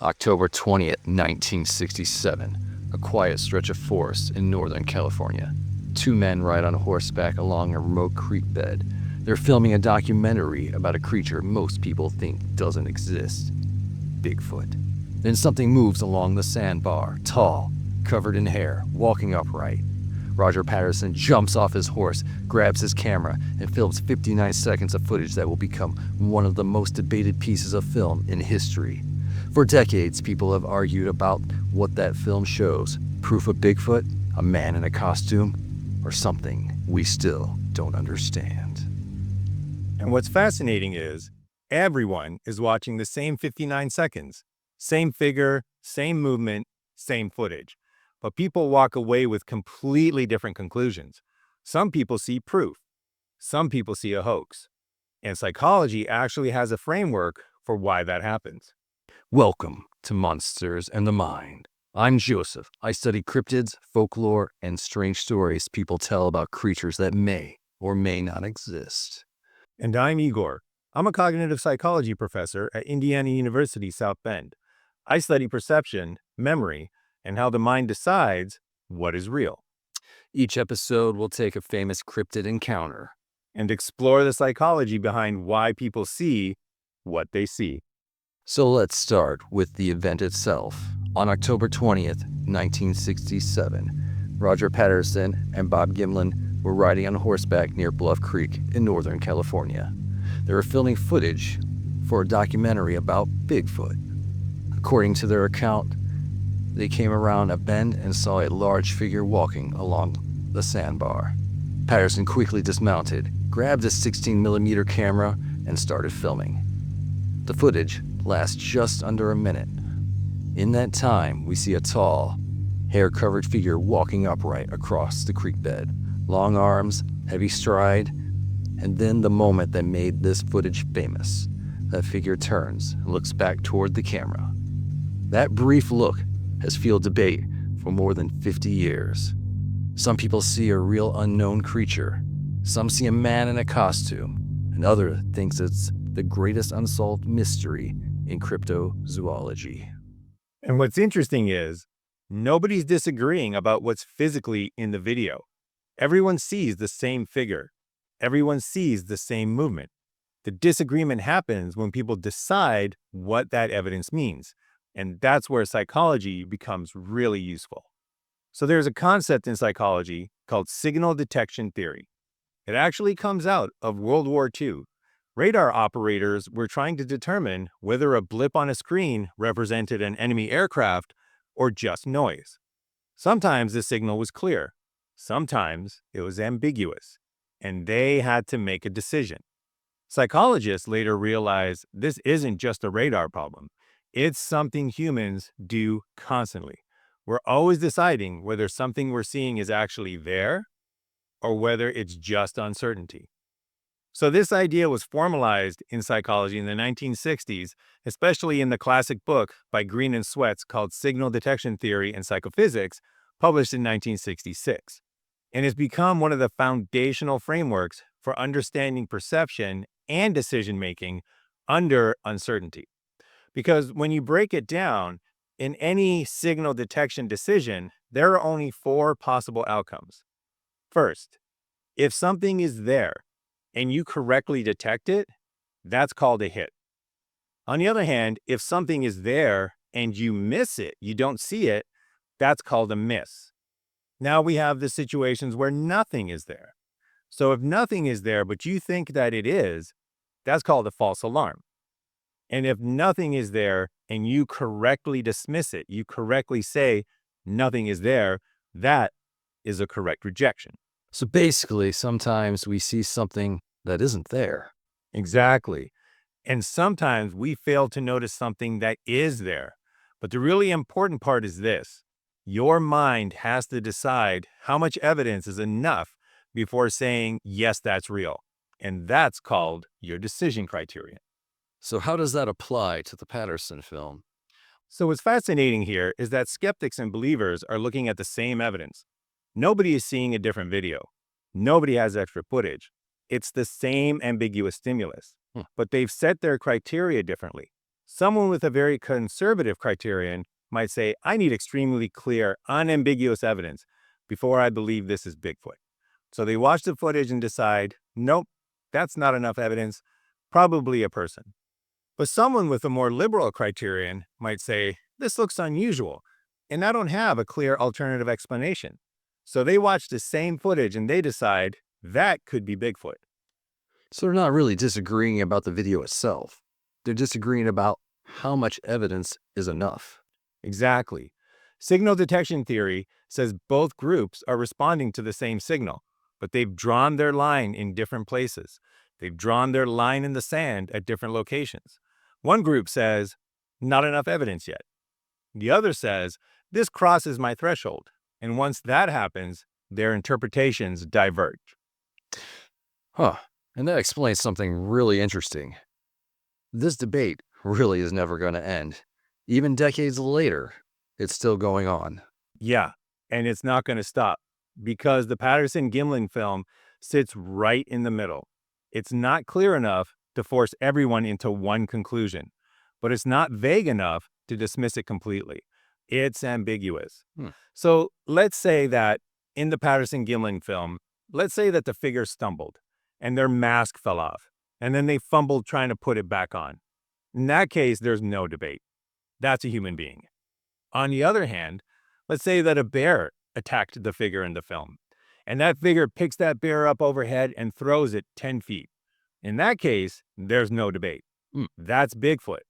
October 20th, 1967, a quiet stretch of forest in Northern California. Two men ride on horseback along a remote creek bed. They're filming a documentary about a creature most people think doesn't exist: Bigfoot. Then something moves along the sandbar, tall, covered in hair, walking upright. Roger Patterson jumps off his horse, grabs his camera, and films 59 seconds of footage that will become one of the most debated pieces of film in history. For decades, people have argued about what that film shows: proof of Bigfoot, a man in a costume, or something we still don't understand. And what's fascinating is everyone is watching the same 59 seconds. Same figure, same movement, same footage. But people walk away with completely different conclusions. Some people see proof. Some people see a hoax. And psychology actually has a framework for why that happens. Welcome to Monsters and the Mind. I'm Joseph. I study cryptids, folklore, and strange stories people tell about creatures that may or may not exist. And I'm Igor. I'm a cognitive psychology professor at Indiana University, South Bend. I study perception, memory, and how the mind decides what is real, Each episode will take a famous cryptid encounter and explore the psychology behind why people see what they see. So let's start with the event itself. On October 20th, 1967, Roger Patterson and Bob Gimlin were riding on horseback near Bluff Creek in Northern California. They were filming footage for a documentary about Bigfoot. According to their account, they came around a bend and saw a large figure walking along the sandbar. Patterson quickly dismounted, grabbed a 16mm camera, and started filming. The footage lasts just under a minute. In that time, we see a tall, hair-covered figure walking upright across the creek bed. Long arms, heavy stride, and then the moment that made this footage famous. That figure turns and looks back toward the camera. That brief look has fueled debate for more than 50 years. Some people see a real unknown creature. Some see a man in a costume, and others think it's the greatest unsolved mystery in cryptozoology. And what's interesting is nobody's disagreeing about what's physically in the video. Everyone sees the same figure. Everyone sees the same movement. The disagreement happens when people decide what that evidence means. And that's where psychology becomes really useful. So there's a concept in psychology called signal detection theory. It actually comes out of World War II. Radar operators were trying to determine whether a blip on a screen represented an enemy aircraft or just noise. Sometimes the signal was clear. Sometimes it was ambiguous, and they had to make a decision. Psychologists later realized this isn't just a radar problem. It's something humans do constantly. We're always deciding whether something we're seeing is actually there or whether it's just uncertainty. So this idea was formalized in psychology in the 1960s, especially in the classic book by Green and Sweats called Signal Detection Theory and Psychophysics, published in 1966. And has become one of the foundational frameworks for understanding perception and decision-making under uncertainty. Because when you break it down, in any signal detection decision, there are only four possible outcomes. First, if something is there and you correctly detect it, that's called a hit. On the other hand, if something is there and you miss it, you don't see it, that's called a miss. Now we have the situations where nothing is there. So if nothing is there, but you think that it is, that's called a false alarm. And if nothing is there and you correctly dismiss it, you correctly say nothing is there, that is a correct rejection. So basically, sometimes we see something that isn't there. Exactly. And sometimes we fail to notice something that is there. But the really important part is this: your mind has to decide how much evidence is enough before saying, yes, that's real. And that's called your decision criterion. So how does that apply to the Patterson film? So what's fascinating here is that skeptics and believers are looking at the same evidence. Nobody is seeing a different video. Nobody has extra footage. It's the same ambiguous stimulus, but they've set their criteria differently. Someone with a very conservative criterion might say, I need extremely clear, unambiguous evidence before I believe this is Bigfoot. So they watch the footage and decide, nope, that's not enough evidence, probably a person. But someone with a more liberal criterion might say, this looks unusual, and I don't have a clear alternative explanation. So they watch the same footage and they decide that could be Bigfoot. So they're not really disagreeing about the video itself. They're disagreeing about how much evidence is enough. Exactly. Signal detection theory says both groups are responding to the same signal, but they've drawn their line in different places. They've drawn their line in the sand at different locations. One group says, not enough evidence yet. The other says, this crosses my threshold. And once that happens, their interpretations diverge. And that explains something really interesting. This debate really is never going to end. Even decades later, it's still going on. Yeah, and it's not going to stop because the Patterson-Gimlin film sits right in the middle. It's not clear enough to force everyone into one conclusion, but it's not vague enough to dismiss it completely. It's ambiguous. So let's say that in the Patterson-Gimlin film, let's say that the figure stumbled and their mask fell off, and then they fumbled trying to put it back on. In that case, there's no debate. That's a human being. On the other hand, let's say that a bear attacked the figure in the film, and that figure picks that bear up overhead and throws it 10 feet. In that case, there's no debate. That's Bigfoot.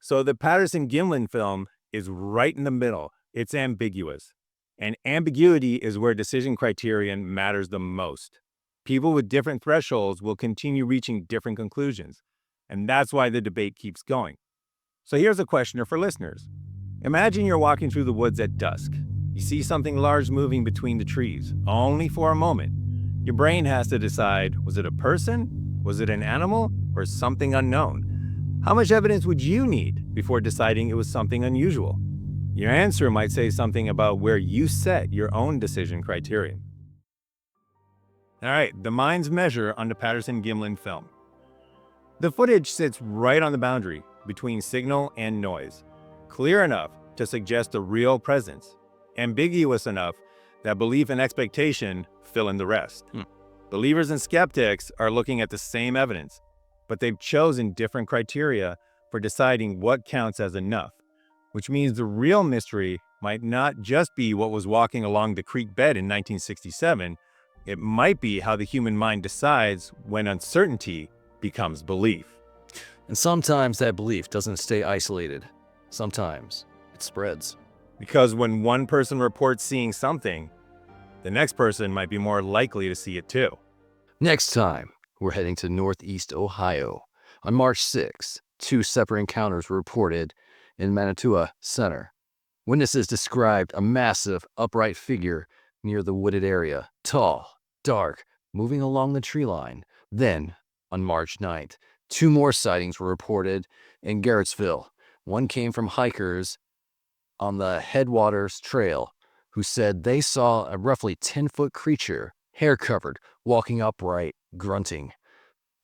So the Patterson-Gimlin film is right in the middle. It's ambiguous. And ambiguity is where decision criterion matters the most. People with different thresholds will continue reaching different conclusions. And that's why the debate keeps going. So here's a questioner for listeners. Imagine you're walking through the woods at dusk. You see something large moving between the trees, only for a moment. Your brain has to decide, was it a person? Was it an animal? Or something unknown? How much evidence would you need before deciding it was something unusual? Your answer might say something about where you set your own decision criterion. All right, the mind's measure on the Patterson-Gimlin film. The footage sits right on the boundary between signal and noise, clear enough to suggest a real presence, ambiguous enough that belief and expectation fill in the rest. Believers and skeptics are looking at the same evidence, but they've chosen different criteria for deciding what counts as enough, which means the real mystery might not just be what was walking along the creek bed in 1967. It might be how the human mind decides when uncertainty becomes belief. And sometimes that belief doesn't stay isolated. Sometimes it spreads. Because when one person reports seeing something, the next person might be more likely to see it too. Next time, we're heading to Northeast Ohio. On March 6, 2 separate encounters were reported in Manitoua Center. Witnesses described a massive, upright figure near the wooded area, tall, dark, moving along the tree line. Then, on March 9th, 2 more sightings were reported in Garrettsville. One came from hikers on the Headwaters Trail who said they saw a roughly 10-foot creature, hair-covered, walking upright, grunting,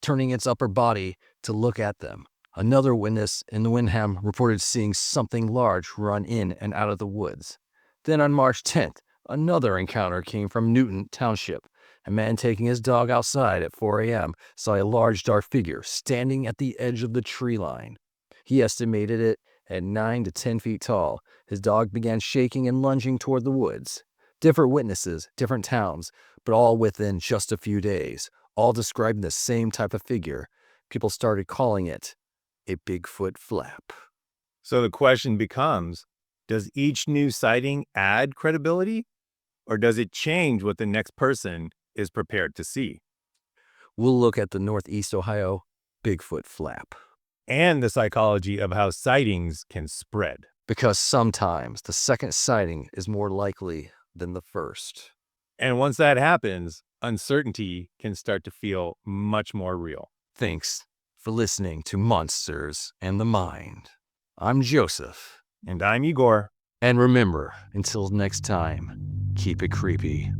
turning its upper body to look at them. Another witness in Windham reported seeing something large run in and out of the woods. Then on March 10th, another encounter came from Newton Township. A man taking his dog outside at 4 a.m. saw a large dark figure standing at the edge of the tree line. He estimated it at 9 to 10 feet tall. His dog began shaking and lunging toward the woods. Different witnesses, different towns, but all within just a few days, all describing the same type of figure. People started calling it a Bigfoot flap. So the question becomes, does each new sighting add credibility, or does it change what the next person is prepared to see? We'll look at the Northeast Ohio Bigfoot flap. And the psychology of how sightings can spread. Because sometimes the second sighting is more likely than the first. And once that happens, uncertainty can start to feel much more real. Thanks for listening to Monsters and the Mind. I'm Joseph. And I'm Igor. And remember, until next time, keep it creepy.